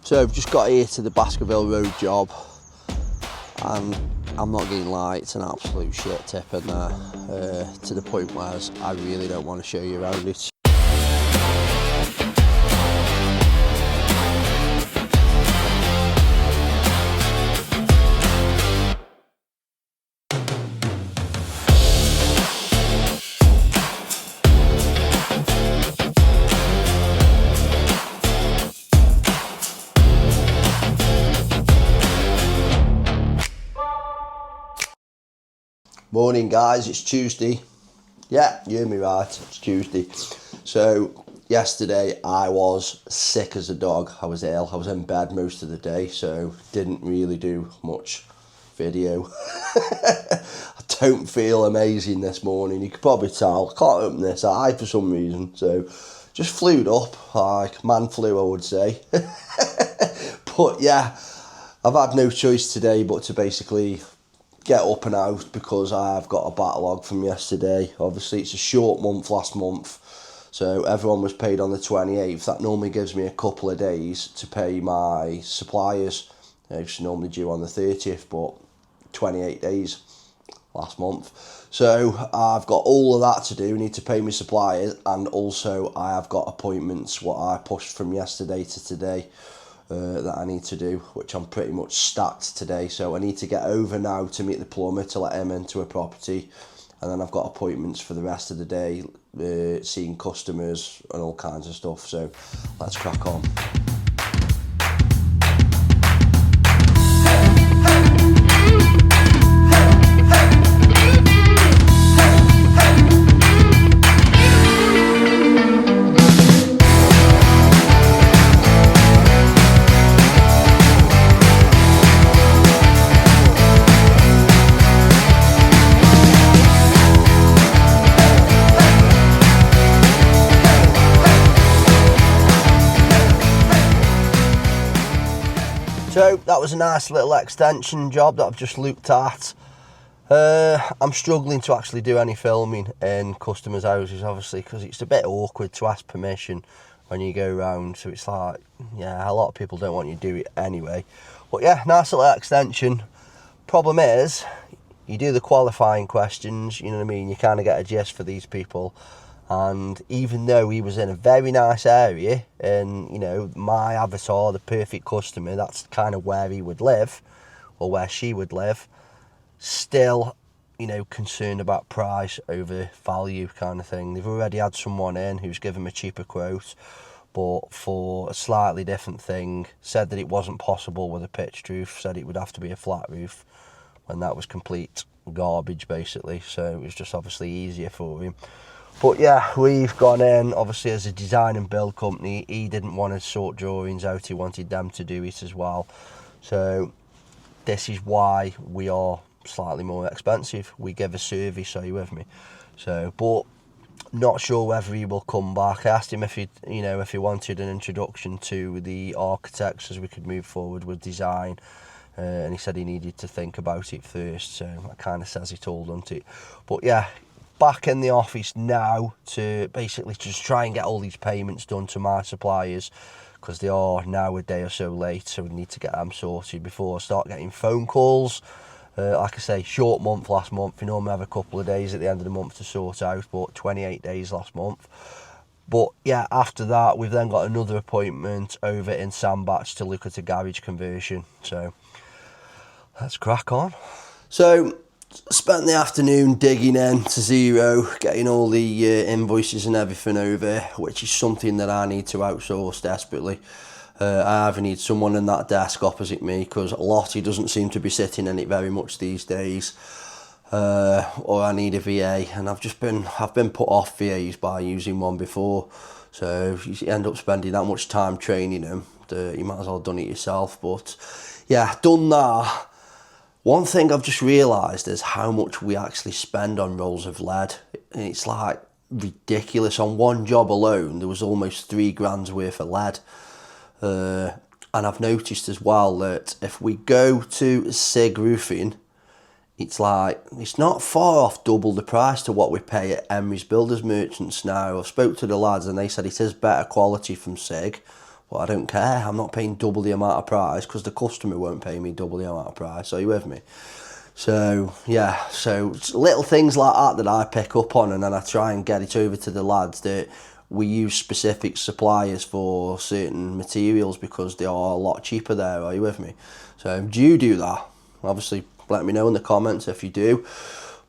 So I've just got here to the Baskerville Road job, and I'm not getting light, it's an absolute shit tip in there, to the point where I really don't want to show you around it. Morning guys, it's Tuesday. Yeah, you heard me right, it's Tuesday. So yesterday I was sick as a dog. I was ill, I was in bed most of the day, so didn't really do much video. I don't feel amazing this morning, you can probably tell. I can't open this eye for some reason, so just flued up, like man flu I would say. But yeah, I've had no choice today but to basically get up and out because I've got a backlog from yesterday. Obviously it's a short month last month, so everyone was paid on the 28th. That normally gives me a couple of days to pay my suppliers. It's normally due on the 30th, but 28 days last month. So I've got all of that to do. I need to pay my suppliers, and also I have got appointments what I pushed from yesterday to today that I need to do, which I'm pretty much stacked today. So I need to get over now to meet the plumber to let him into a property, and then I've got appointments for the rest of the day, seeing customers and all kinds of stuff. So let's crack on. So that was a nice little extension job that I've just looked at. I'm struggling to actually do any filming in customers' houses, obviously, because it's a bit awkward to ask permission when you go around. So it's like, yeah, a lot of people don't want you to do it anyway. But yeah, nice little extension. Problem is, you do the qualifying questions, you know what I mean? You kind of get a gist for these people. And even though he was in a very nice area, and you know, my avatar, the perfect customer, that's kind of where he would live, or where she would live, still, you know, concerned about price over value kind of thing. They've already had someone in who's given them a cheaper quote, but for a slightly different thing, said that it wasn't possible with a pitched roof, said it would have to be a flat roof, when that was complete garbage basically. So it was just obviously easier for him. But yeah, we've gone in, obviously as a design and build company, he didn't want to sort drawings out, he wanted them to do it as well. So this is why we are slightly more expensive. We give a service, are you with me? So, but not sure whether he will come back. I asked him if he, you know, if he wanted an introduction to the architects as we could move forward with design. And he said he needed to think about it first, so that kind of says it all, doesn't it? But yeah, back in the office now to basically just try and get all these payments done to my suppliers, because they are now a day or so late, so we need to get them sorted before I start getting phone calls. Like I say, short month last month. You normally have a couple of days at the end of the month to sort out, but 28 days last month. But yeah, after that we've then got another appointment over in Sandbach to look at a garage conversion. So let's crack on. So spent the afternoon digging in to zero, getting all the invoices and everything over, which is something that I need to outsource desperately. I either need someone in that desk opposite me, because Lottie doesn't seem to be sitting in it very much these days, or I need a VA, and I've been put off VAs by using one before. So if you end up spending that much time training them, you might as well have done it yourself. But yeah, done that. One thing I've just realised is how much we actually spend on rolls of lead. It's like ridiculous. On one job alone, there was almost £3 worth of lead. And I've noticed as well that if we go to SIG roofing, it's not far off double the price to what we pay at Emery's Builders Merchants now. I spoke to the lads and they said it is better quality from SIG, But I don't care. I'm not paying double the amount of price because the customer won't pay me double the amount of price. Are you with me? So yeah, so it's little things like that I pick up on, and then I try and get it over to the lads that we use specific suppliers for certain materials because they are a lot cheaper there. Are you with me? So do you do that? Obviously, let me know in the comments if you do.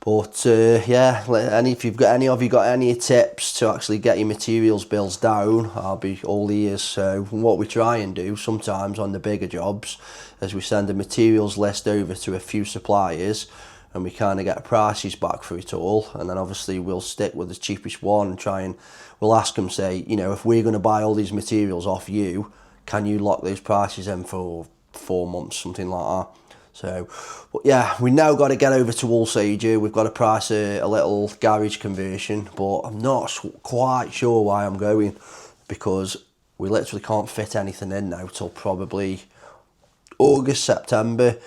But yeah, if you've got any tips to actually get your materials bills down, I'll be all ears. So what we try and do sometimes on the bigger jobs is we send a materials list over to a few suppliers, and we kind of get prices back for it all, and then obviously we'll stick with the cheapest one and we'll ask them, say, you know, if we're going to buy all these materials off you, can you lock those prices in for 4 months, something like that. So, but yeah, we now got to get over to Woolsager. We've got to price a little garage conversion, but I'm not quite sure why I'm going, because we literally can't fit anything in now till probably August, September,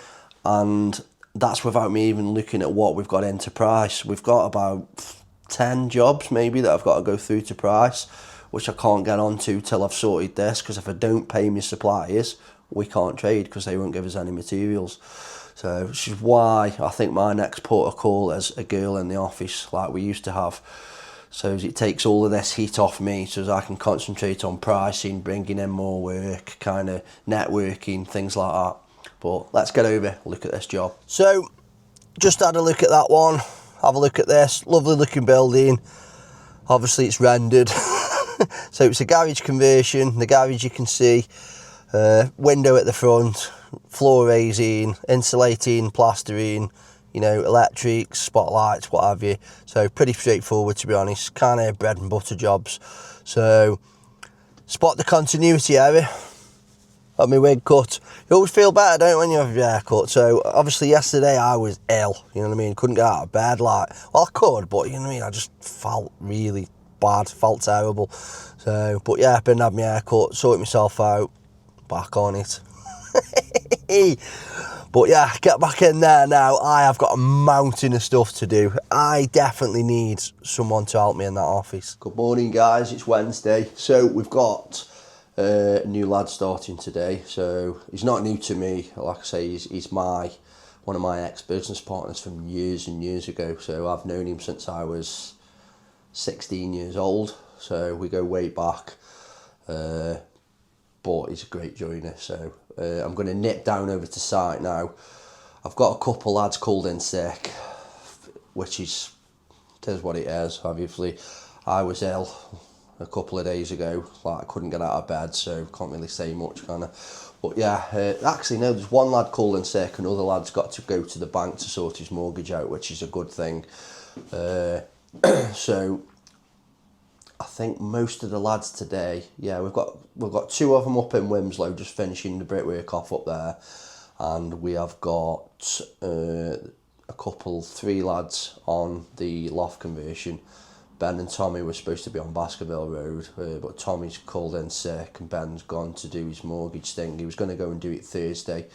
and that's without me even looking at what we've got into price. We've got about 10 jobs maybe that I've got to go through to price, which I can't get onto till I've sorted this, because if I don't pay my suppliers, we can't trade because they won't give us any materials. So which is why I think my next port of call is a girl in the office like we used to have. So it takes all of this heat off me, so as I can concentrate on pricing, bringing in more work, kind of networking, things like that. But let's get over, look at this job. So just had a look at that one, have a look at this, lovely looking building. Obviously it's rendered. So it's a garage conversion. The garage you can see, window at the front, floor raising, insulating, plastering, you know, electrics, spotlights, what have you. So pretty straightforward, to be honest, kind of bread and butter jobs. So spot the continuity error. Got my wig cut. You always feel better, don't you, when you have your hair cut? So obviously yesterday I was ill, you know what I mean? Couldn't get out of bed, like, well I could, but you know what I mean, I just felt really bad, felt terrible. So, but yeah, I've been having my hair cut, sorted myself out, back on it. But yeah, get back in there now. I have got a mountain of stuff to do. I definitely need someone to help me in that office. Good morning guys, it's Wednesday. So we've got a new lad starting today. So he's not new to me, like I say, he's one of my ex-business partners from years and years ago. So I've known him since I was 16 years old. So we go way back. But he's a great joiner, so I'm going to nip down over to site now. I've got a couple lads called in sick, which is what it is. Obviously, I was ill a couple of days ago, like I couldn't get out of bed, so can't really say much, kind of. But yeah, actually no, there's one lad called in sick, another lad's got to go to the bank to sort his mortgage out, which is a good thing. So I think most of the lads today, yeah, we've got two of them up in Wimslow just finishing the brickwork off up there, and we have got three lads on the loft conversion. Ben and Tommy were supposed to be on Baskerville Road, but Tommy's called in sick and Ben's gone to do his mortgage thing. He was going to go and do it Thursday.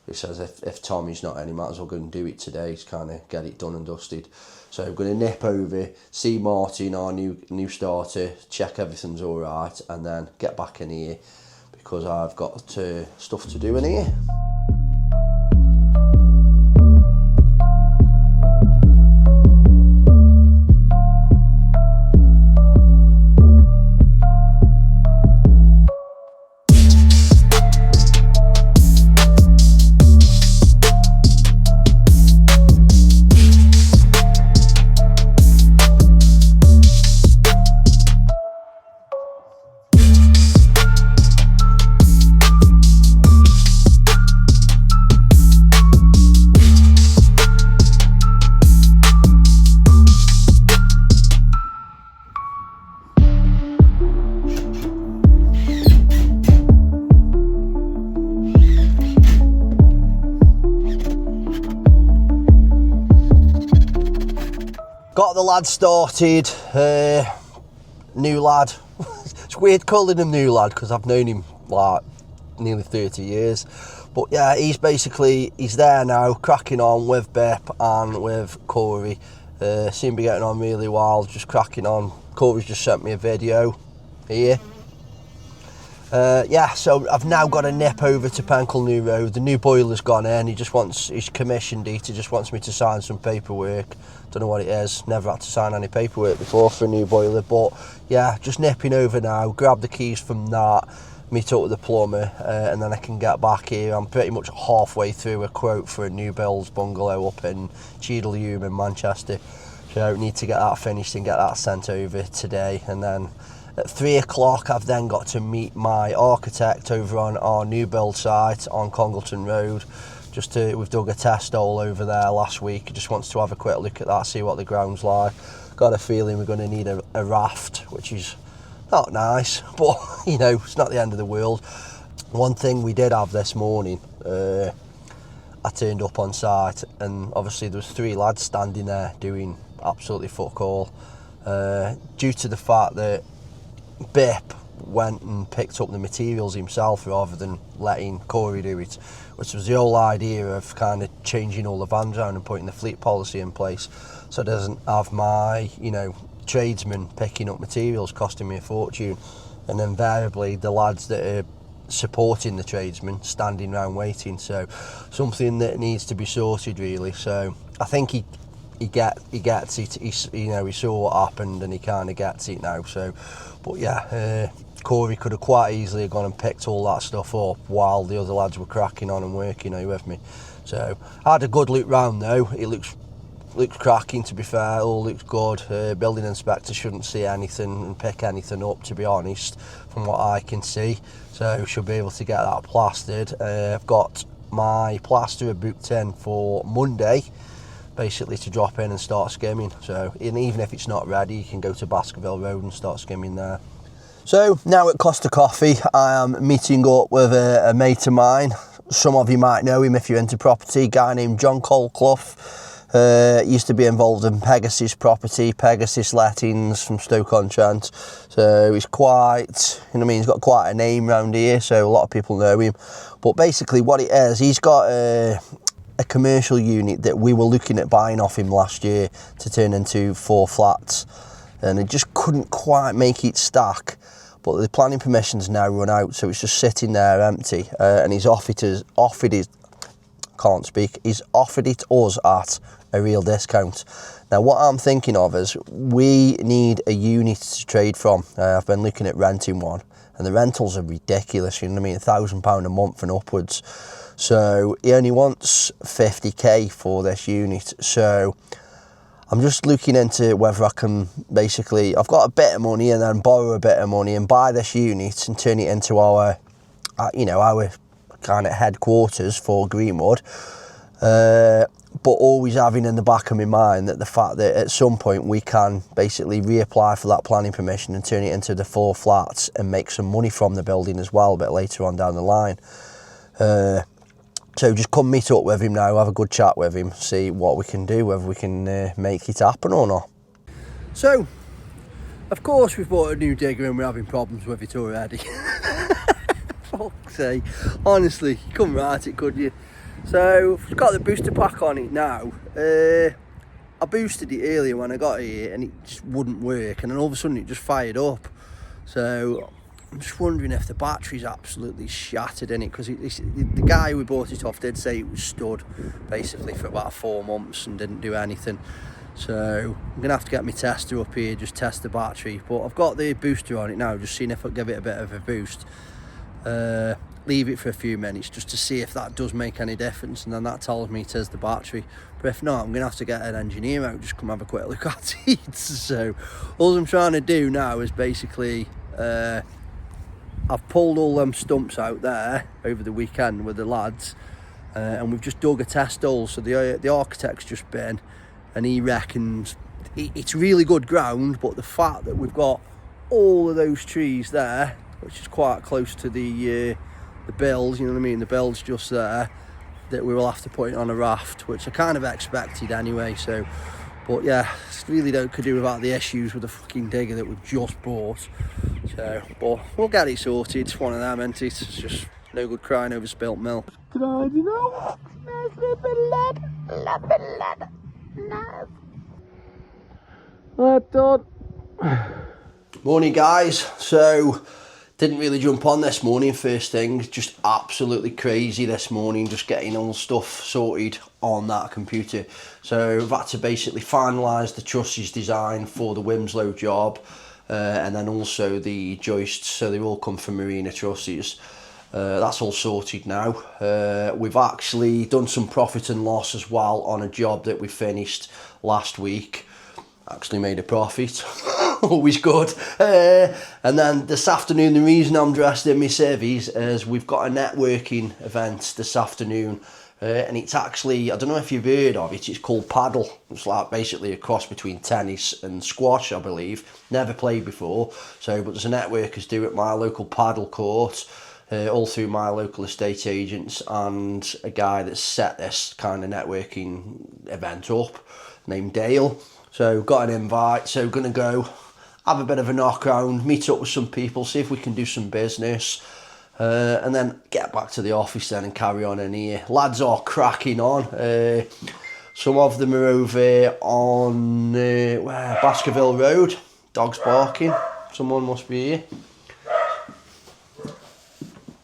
He says if Tommy's not in, he might as well go and do it today to kind of get it done and dusted. So I'm going to nip over, see Martin, our new starter, check everything's all right, and then get back in here because I've got stuff to do in here. Got the lad started, new lad. It's weird calling him new lad because I've known him like nearly 30 years. But yeah, he's there now, cracking on with Bip and with Corey. Seem to be getting on really well, just cracking on. Corey's just sent me a video here. Yeah, so I've now got a nip over to Penkle New Road. The new boiler's gone in. He's commissioned it. He just wants me to sign some paperwork. Don't know what it is. Never had to sign any paperwork before for a new boiler. But yeah, just nipping over now. Grab the keys from that. Meet up with the plumber, and then I can get back here. I'm pretty much halfway through a quote for a new build bungalow up in Cheadle in Manchester. So I need to get that finished and get that sent over today, and then at 3 o'clock I've then got to meet my architect over on our new build site on Congleton Road. We've dug a test hole over there last week. He just wants to have a quick look at that, see what the ground's like. Got a feeling we're going to need a raft, which is not nice, but you know, it's not the end of the world. One thing we did have this morning, I turned up on site and obviously there was 3 lads standing there doing absolutely fuck all, due to the fact that Bip went and picked up the materials himself rather than letting Corey do it, which was the whole idea of kind of changing all the vans around and putting the fleet policy in place, so it doesn't have my, you know, tradesmen picking up materials costing me a fortune, and invariably the lads that are supporting the tradesmen standing around waiting. So something that needs to be sorted really. So I think he gets it. He saw what happened and he kind of gets it now. So, but yeah, Corey could have quite easily gone and picked all that stuff up while the other lads were cracking on and working. Are you with me? So I had a good look round though. It looks cracking, to be fair. All looks good. Building inspector shouldn't see anything and pick anything up, to be honest, from what I can see. So should be able to get that plastered. I've got my plasterer booked in for Monday, basically to drop in and start skimming. So even if it's not ready, you can go to Baskerville Road and start skimming there. So now at Costa Coffee, I am meeting up with a mate of mine. Some of you might know him if you're into property. A guy named John Colclough. Used to be involved in Pegasus property, Pegasus lettings from Stoke-on-Trent. So he's quite, you know what I mean, he's got quite a name round here, so a lot of people know him. But basically what it is, he's got a commercial unit that we were looking at buying off him last year to turn into 4 flats. And it just couldn't quite make it stack. But the planning permission's now run out, so it's just sitting there empty. And he's offered it us at a real discount. Now what I'm thinking of is we need a unit to trade from. I've been looking at renting one and the rentals are ridiculous, you know what I mean, £1,000 a month and upwards. So he only wants 50k for this unit. So I'm just looking into whether I can basically, I've got a bit of money and then borrow a bit of money and buy this unit and turn it into our kind of headquarters for Greenwood, but always having in the back of my mind that the fact that at some point we can basically reapply for that planning permission and turn it into the 4 flats and make some money from the building as well a bit later on down the line. So just come meet up with him now, have a good chat with him, see what we can do, whether we can make it happen or not. So, of course we've bought a new digger and we're having problems with it already. Fuck's sake, honestly, you couldn't write it, could you? So, I've got the booster pack on it now. I boosted it earlier when I got here and it just wouldn't work, and then all of a sudden it just fired up. So, I'm just wondering if the battery's absolutely shattered in it, because the guy who bought it off did say it was stood basically for about 4 months and didn't do anything. So I'm gonna have to get my tester up here, just test the battery. But I've got the booster on it now, just seeing if I give it a bit of a boost. Leave it for a few minutes just to see if that does make any difference, and then that tells me it is the battery. But if not, I'm gonna have to get an engineer out, just come have a quick look at it. So all I'm trying to do now is basically I've pulled all them stumps out there over the weekend with the lads, and we've just dug a test hole. So the architect's just been, and he reckons it's really good ground, but the fact that we've got all of those trees there, which is quite close to the bills, you know what I mean, the bill's just there, that we will have to put it on a raft, which I kind of expected anyway. So, but yeah, really could do without the issues with the fucking digger that we've just bought. So, but we'll get it sorted. It's one of them, isn't it? It's just no good crying over spilt milk. Morning guys. So Didn't really jump on this morning first thing, just absolutely crazy this morning, just getting all stuff sorted on that computer. So we've had to basically finalise the trusses design for the Bungalow job, and then also the joists, so they all come from Marina Trusses. That's all sorted now. We've actually done some profit and loss as well on a job that we finished last week. Actually made a profit. Always good. And then this afternoon, the reason I'm dressed in my civvies is we've got a networking event this afternoon, and it's actually, I don't know if you've heard of it, it's called padel. It's like basically a cross between tennis and squash, I believe. Never played before, so but there's a networkers do at my local padel court, all through my local estate agents, and a guy that's set this kind of networking event up named Dale. So got an invite, so gonna go have a bit of a knock around, meet up with some people, see if we can do some business, and then get back to the office then and carry on in here. Lads are cracking on. Some of them are over on Baskerville Road. Dogs barking. Someone must be here.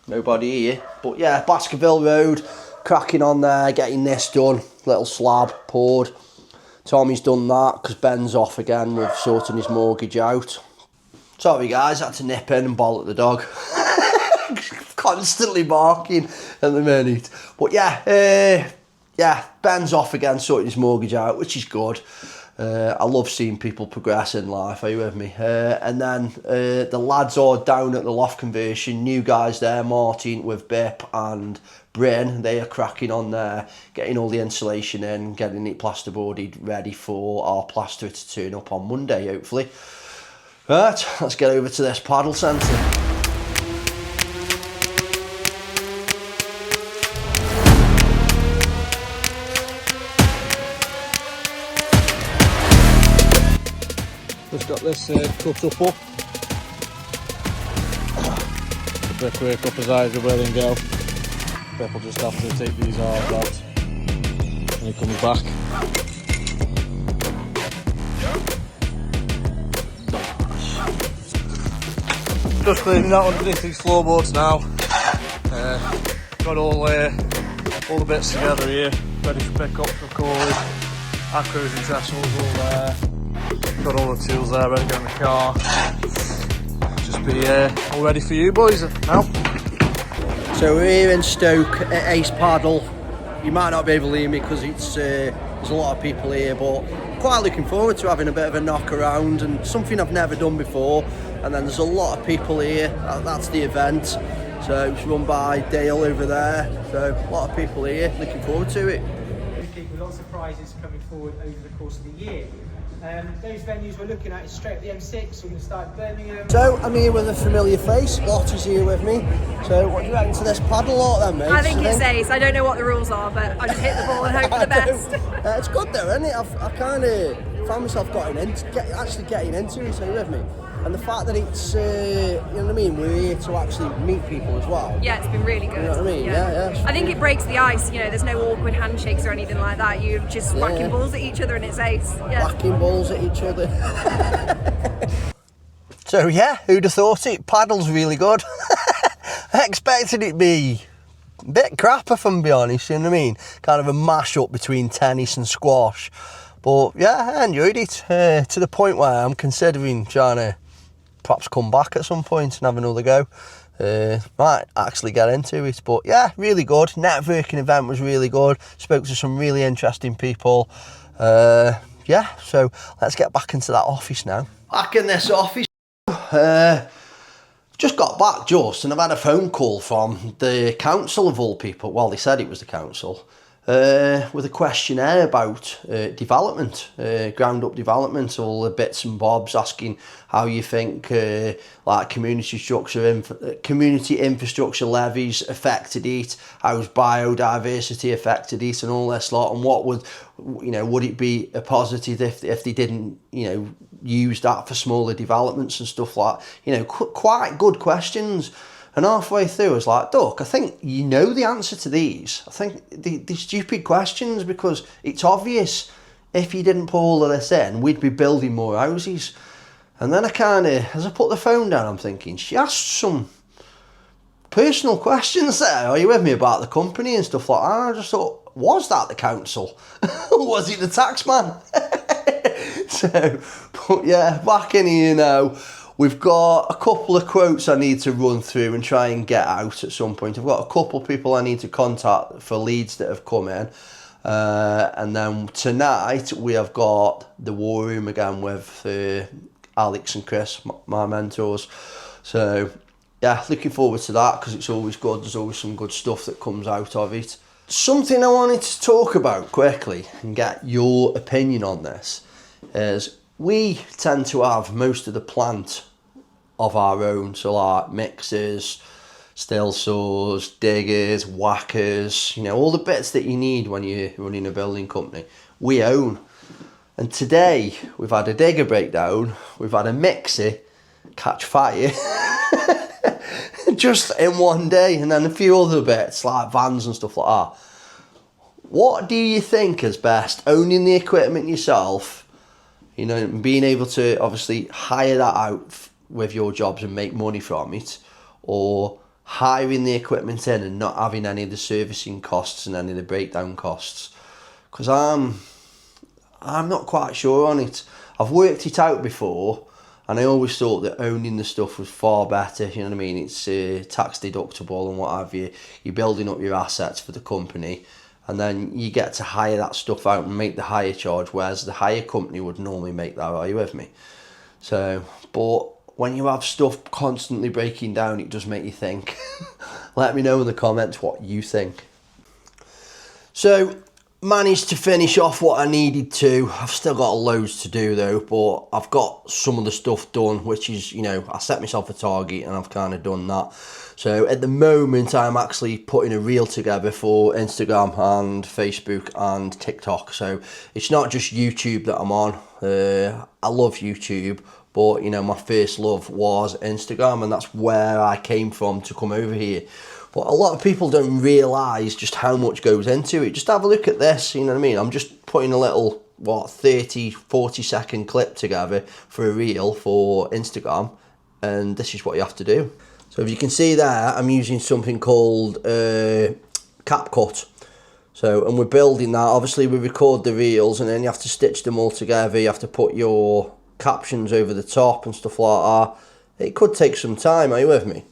Nobody here. But yeah, Baskerville Road, cracking on there, getting this done. Little slab poured. Tommy's done that because Ben's off again with sorting his mortgage out. Sorry guys, I had to nip in and boll at the dog. Constantly barking at the minute. But yeah, Ben's off again sorting his mortgage out, which is good. I love seeing people progress in life, are you with me? And then the lads are down at the loft conversion, new guys there, Martin with Bip and Bryn, they are cracking on there, getting all the insulation in, getting it plasterboarded ready for our plasterer to turn up on Monday, hopefully. Right, let's get over to this paddle centre. Just got this cut up. The brickwork up as high as we're willing to go. People just have to take these halves out when he comes back. Just cleaning out underneath these floorboards now. Got all the bits together here, ready for pick up for cordage. Acros and trestles all there. Got all the tools there, ready to go in the car. Just be all ready for you boys now. So we're here in Stoke at Ace Paddle. You might not be able to hear me because it's there's a lot of people here, but quite looking forward to having a bit of a knock around and something I've never done before. And then there's a lot of people here. That's the event. So it's run by Dale over there. So a lot of people here. Looking forward to it. With lots of prizes coming forward over the course of the year. Those venues we're looking at is straight at the M6. We're going to start at Birmingham. So I'm here with a familiar face. Lottie's here with me. So what do you reckon to this paddle lot then, mate? I think it's ace. I don't know what the rules are, but I just hit the ball and hope for the best. It's good though, isn't it? I kind of found myself actually getting into it, so with me. And the fact that it's, you know what I mean, we're here to actually meet people as well. Yeah, it's been really good. You know what I mean? Yeah. I think it breaks the ice, you know, there's no awkward handshakes or anything like that. You're just whacking balls at each other and it's ace. Yeah. Whacking balls at each other. So yeah, who'd have thought it? Paddle's really good. I expected it to be a bit crap, if I'm being honest, you know what I mean? Kind of a mash-up between tennis and squash. But yeah, I enjoyed it to the point where I'm considering trying to perhaps come back at some point and have another go. Might actually get into it, but yeah, really good. Networking event was really good. Spoke to some really interesting people. Yeah, so let's get back into that office now. Back in this office. Just got back and I've had a phone call from the council of all people. Well, they said it was the council. With a questionnaire about development, ground up development, all the bits and bobs, asking how you think like community infrastructure levies affected it, how's biodiversity affected it, and all this lot, and what would it be a positive if they didn't use that for smaller developments and stuff like quite good questions. And halfway through, I was like, Duck, I think you know the answer to these. I think they're stupid questions because it's obvious if you didn't put all of this in, we'd be building more houses. And then I as I put the phone down, I'm thinking, she asked some personal questions there, are you with me, about the company and stuff like that. I just thought, was that the council? Was it the tax man? So, but yeah, back in here now. We've got a couple of quotes I need to run through and try and get out at some point. I've got a couple of people I need to contact for leads that have come in. And then tonight we have got the War Room again with Alex and Chris, my mentors. So yeah, looking forward to that because it's always good. There's always some good stuff that comes out of it. Something I wanted to talk about quickly and get your opinion on this is we tend to have most of the plant of our own, so like mixers, still saws, diggers, whackers, you know, all the bits that you need when you're running a building company, we own. And today we've had a digger breakdown, we've had a mixer catch fire just in one day, and then a few other bits like vans and stuff like that. What do you think is best, owning the equipment yourself, you know, being able to obviously hire that out with your jobs and make money from it, or hiring the equipment in and not having any of the servicing costs and any of the breakdown costs? Because I'm not quite sure on it. I've worked it out before and I always thought that owning the stuff was far better, you know what I mean? It's tax deductible and what have you. You're building up your assets for the company, and then you get to hire that stuff out and make the hire charge, whereas the hire company would normally make that. Are you with me? So, but when you have stuff constantly breaking down, it does make you think. Let me know in the comments what you think. So, managed to finish off what I needed to. I've still got loads to do though, but I've got some of the stuff done, which is, you know, I set myself a target and I've kind of done that. So at the moment I'm actually putting a reel together for Instagram and Facebook and TikTok. So it's not just YouTube that I'm on. I love YouTube, but you know, my first love was Instagram, and that's where I came from to come over here. But a lot of people don't realise just how much goes into it. Just have a look at this, you know what I mean? I'm just putting a little, 30, 40 second clip together for a reel for Instagram, and this is what you have to do. So if you can see there, I'm using something called CapCut. So, and we're building that. Obviously we record the reels and then you have to stitch them all together. You have to put your captions over the top and stuff like that. It could take some time, are you with me?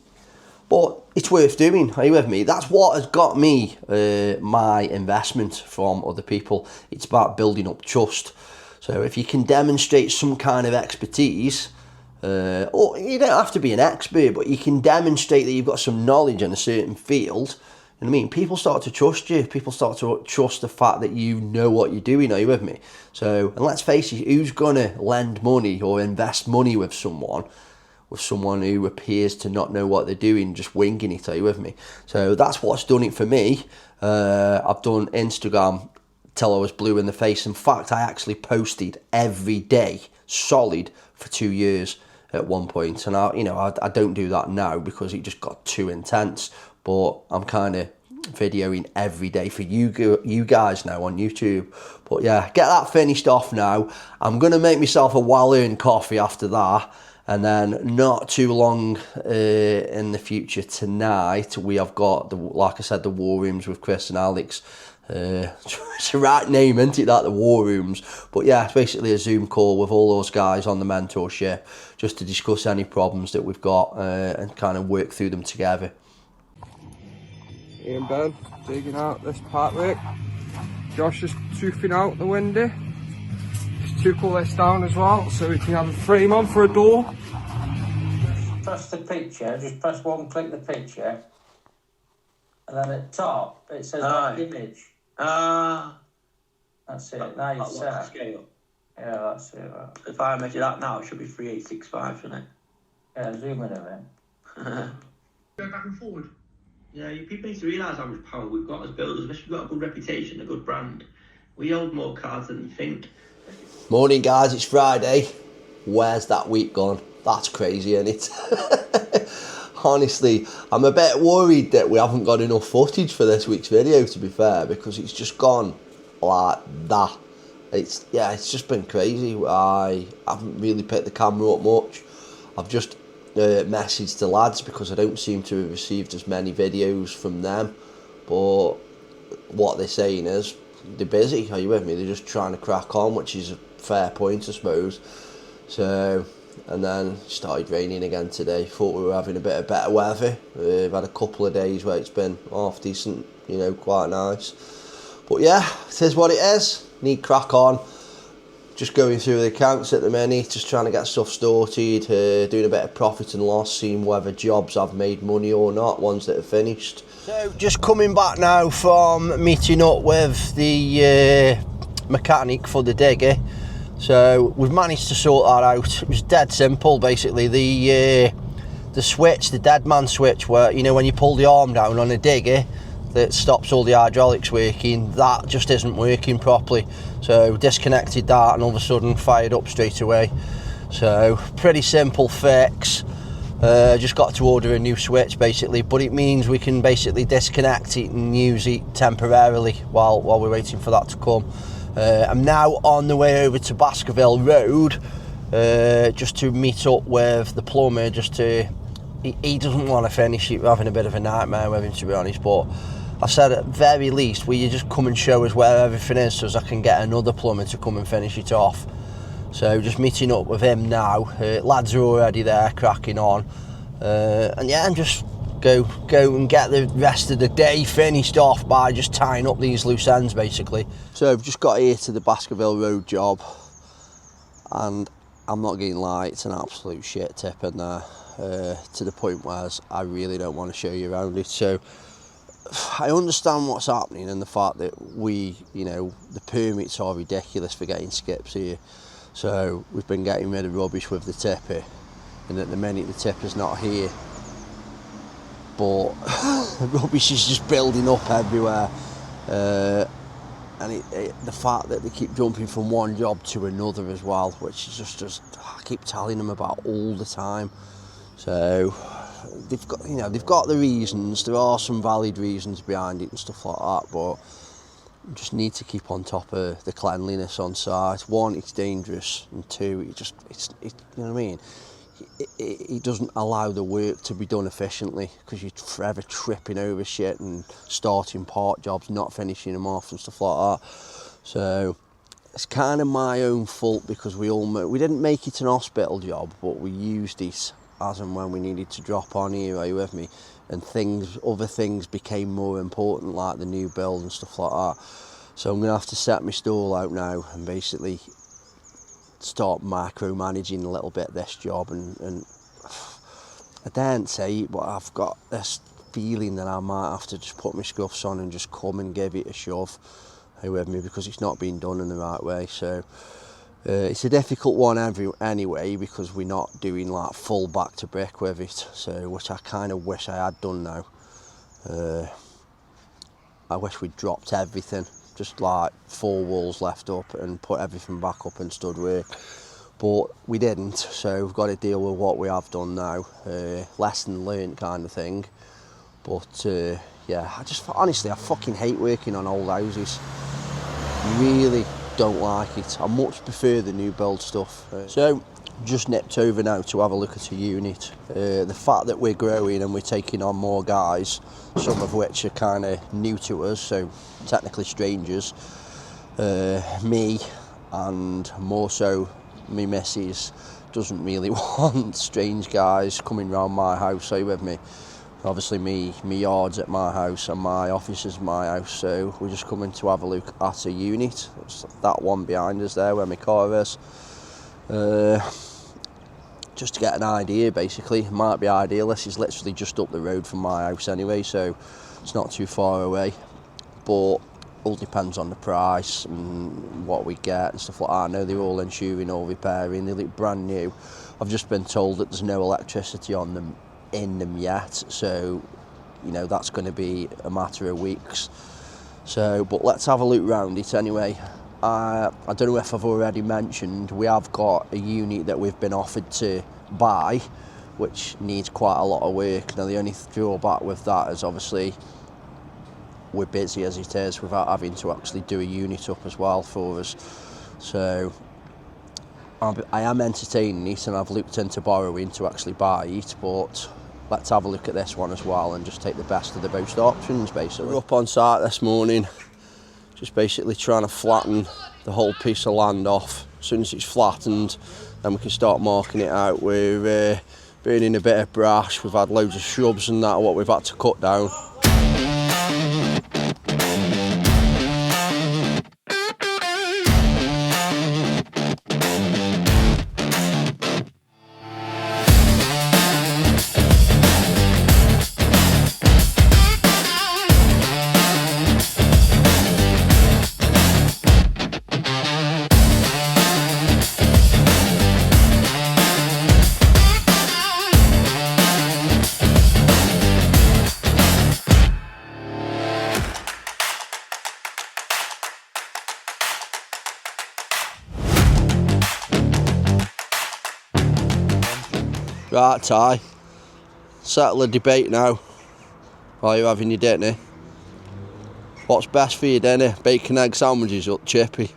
But it's worth doing, are you with me? That's what has got me my investment from other people. It's about building up trust. So if you can demonstrate some kind of expertise, or you don't have to be an expert, but you can demonstrate that you've got some knowledge in a certain field, you know what I mean? People start to trust you. People start to trust the fact that you know what you're doing, are you with me? So, and let's face it, who's going to lend money or invest money with someone who appears to not know what they're doing, just winging it, are you with me? So that's what's done it for me. I've done Instagram till I was blue in the face. In fact, I actually posted every day, solid, for 2 years at one point. And I don't do that now because it just got too intense. But I'm kind of videoing every day for you guys now on YouTube. But yeah, get that finished off now. I'm going to make myself a well-earned coffee after that. And then not too long in the future tonight, we have got, like I said, the War Rooms with Chris and Alex. It's a right name, isn't it, that, the War Rooms? But yeah, it's basically a Zoom call with all those guys on the mentorship, just to discuss any problems that we've got and kind of work through them together. Ian Ben digging out this part work. Josh is toothing out the window. Just took all this down as well, so we can have a frame on for a door. Press the picture, just press one, click the picture, and then at the top it says image. That's it, now you're set. Scale. Yeah, that's it. Right. If I measure that now, it should be 3865, shouldn't it? Yeah, zoom in a bit. Go back and forward. Yeah, people need to realise how much power we've got as builders, especially we've got a good reputation, a good brand. We hold more cards than you think. Morning guys, it's Friday. Where's that week gone? That's crazy, isn't it? Honestly, I'm a bit worried that we haven't got enough footage for this week's video, to be fair, because it's just gone like that. It's just been crazy. I haven't really picked the camera up much. I've just message to lads, because I don't seem to have received as many videos from them. But what they're saying is they're busy. Are you with me? They're just trying to crack on, which is a fair point, I suppose. So, and then it started raining again today. Thought we were having a bit of better weather. We've had a couple of days where it's been half decent, you know, quite nice. But yeah, it is what it is. Need crack on. Just going through the accounts at the minute, just trying to get stuff sorted, doing a bit of profit and loss, seeing whether jobs have made money or not, ones that have finished. So just coming back now from meeting up with the mechanic for the digger. So we've managed to sort that out. It was dead simple, basically. The switch, the dead man switch, where, you know, when you pull the arm down on a digger that stops all the hydraulics working, that just isn't working properly. So disconnected that and all of a sudden fired up straight away. So pretty simple fix. Just got to order a new switch basically, but it means we can basically disconnect it and use it temporarily while we're waiting for that to come. I'm now on the way over to Baskerville Road just to meet up with the plumber. Just to, he doesn't want to finish it. We're having a bit of a nightmare with him, to be honest, but I said at very least, will you just come and show us where everything is so as I can get another plumber to come and finish it off. So just meeting up with him now. Lads are already there cracking on, and yeah, and just go and get the rest of the day finished off by just tying up these loose ends basically. So I've just got here to the Baskerville Road job, and I'm not getting lie, it's an absolute shit tip in there, to the point where I really don't want to show you around it. So I understand what's happening and the fact that we, you know, the permits are ridiculous for getting skips here. So we've been getting rid of rubbish with the tipper, and at the minute the tipper's not here, but rubbish is just building up everywhere. And the fact that they keep jumping from one job to another as well, which is just I keep telling them about all the time. So they've got the reasons. There are some valid reasons behind it and stuff like that, but you just need to keep on top of the cleanliness on site. One, it's dangerous, and two, it's you know what I mean. It doesn't allow the work to be done efficiently because you're forever tripping over shit and starting part jobs, not finishing them off and stuff like that. So it's kind of my own fault because we didn't make it an hospital job, but we used it as and when we needed to drop on here. Are you with me? And other things became more important, like the new build and stuff like that. So I'm gonna have to set my stall out now and basically start micromanaging a little bit this job, and I daren't say it, but I've got this feeling that I might have to just put my scuffs on and just come and give it a shove. Are you with me? Because it's not being done in the right way. So it's a difficult one anyway, because we're not doing like full back to brick with it, so which I kind of wish I had done now. I wish we'd dropped everything, just like 4 walls left up and put everything back up and stud work, but we didn't, so we've got to deal with what we have done now. Lesson learned kind of thing. But yeah, honestly I fucking hate working on old houses. Really don't like it. I much prefer the new build stuff. So just nipped over now to have a look at a unit. The fact that we're growing and we're taking on more guys, some of which are kind of new to us, so technically strangers, me and more so me missus doesn't really want strange guys coming round my house. Are you with me? Obviously me yard's at my house and my office is my house, so we're just coming to have a look at a unit. It's that one behind us there where my car is. Just to get an idea basically. It might be ideal. This is literally just up the road from my house anyway, so it's not too far away, but all depends on the price and what we get and stuff like that. I know they're all insuring, all repairing, they look brand new. I've just been told that there's no electricity on them in them yet, so you know that's going to be a matter of weeks. So but let's have a look round it anyway. I don't know if I've already mentioned, we have got a unit that we've been offered to buy, which needs quite a lot of work. Now the only drawback with that is obviously we're busy as it is without having to actually do a unit up as well for us. So I am entertaining it, and I've looked into borrowing to actually buy it, but let's have a look at this one as well and just take the best of the both options, basically. We're up on site this morning, just basically trying to flatten the whole piece of land off. As soon as it's flattened, then we can start marking it out. We're burning a bit of brash, we've had loads of shrubs and that, what we've had to cut down. Right, Ty, settle the debate now while you're having your dinner. What's best for your dinner? Bacon, egg sandwiches or chippy?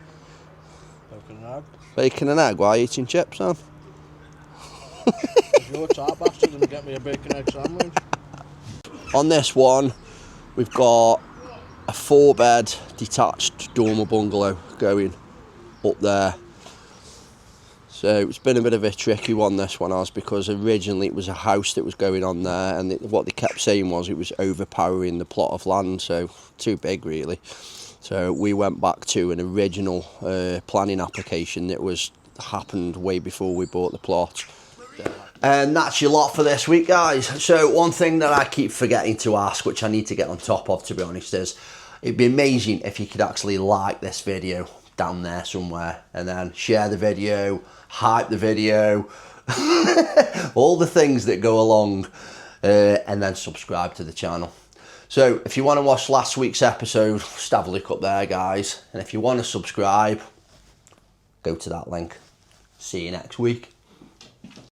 Bacon and egg. Bacon and egg? Why are you eating chips, then? You're a tight bastard and get me a bacon egg sandwich. On this one, we've got a 4-bed detached dormer bungalow going up there. So it's been a bit of a tricky one, this one has, because originally it was a house that was going on there, and what they kept saying was it was overpowering the plot of land, so too big really. So we went back to an original planning application that was happened way before we bought the plot. And that's your lot for this week, guys. So one thing that I keep forgetting to ask, which I need to get on top of, to be honest, is it'd be amazing if you could actually like this video down there somewhere, and then share the video, hype the video, all the things that go along, and then subscribe to the channel. So if you want to watch last week's episode, just have a look up there, guys, and if you want to subscribe, go to that link. See you next week.